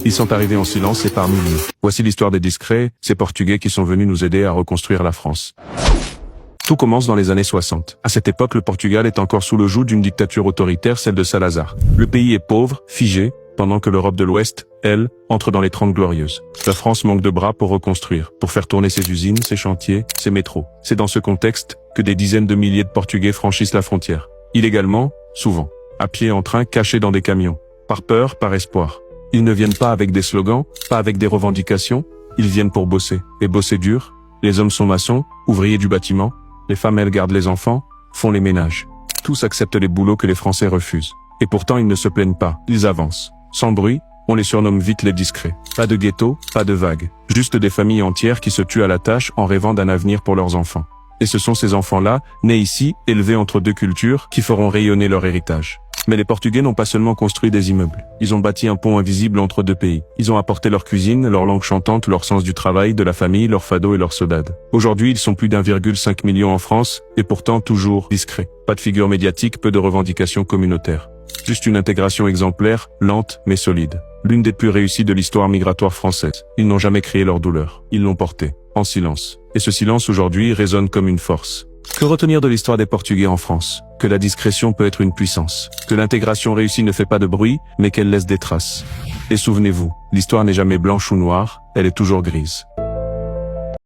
Ils sont arrivés en silence et par milliers. Voici l'histoire des discrets, ces Portugais qui sont venus nous aider à reconstruire la France. Tout commence dans les années 60. À cette époque, le Portugal est encore sous le joug d'une dictature autoritaire, celle de Salazar. Le pays est pauvre, figé, pendant que l'Europe de l'Ouest, elle, entre dans les 30 glorieuses. La France manque de bras pour reconstruire, pour faire tourner ses usines, ses chantiers, ses métros. C'est dans ce contexte que des dizaines de milliers de Portugais franchissent la frontière. Illégalement, souvent. À pied, en train, cachés dans des camions. Par peur, par espoir. Ils ne viennent pas avec des slogans, pas avec des revendications. Ils viennent pour bosser. Et bosser dur. Les hommes sont maçons, ouvriers du bâtiment. Les femmes, elles gardent les enfants, font les ménages. Tous acceptent les boulots que les Français refusent. Et pourtant, ils ne se plaignent pas. Ils avancent. Sans bruit, on les surnomme vite les discrets. Pas de ghetto, pas de vagues. Juste des familles entières qui se tuent à la tâche en rêvant d'un avenir pour leurs enfants. Et ce sont ces enfants-là, nés ici, élevés entre deux cultures, qui feront rayonner leur héritage. Mais les Portugais n'ont pas seulement construit des immeubles. Ils ont bâti un pont invisible entre deux pays. Ils ont apporté leur cuisine, leur langue chantante, leur sens du travail, de la famille, leur fado et leur saudade. Aujourd'hui, ils sont plus d'1,5 million en France, et pourtant toujours discrets. Pas de figure médiatique, peu de revendications communautaires. Juste une intégration exemplaire, lente mais solide. L'une des plus réussies de l'histoire migratoire française. Ils n'ont jamais créé leur douleur. Ils l'ont portée, en silence. Et ce silence aujourd'hui résonne comme une force. Que retenir de l'histoire des Portugais en France? Que la discrétion peut être une puissance. Que l'intégration réussie ne fait pas de bruit, mais qu'elle laisse des traces. Et souvenez-vous, l'histoire n'est jamais blanche ou noire, elle est toujours grise.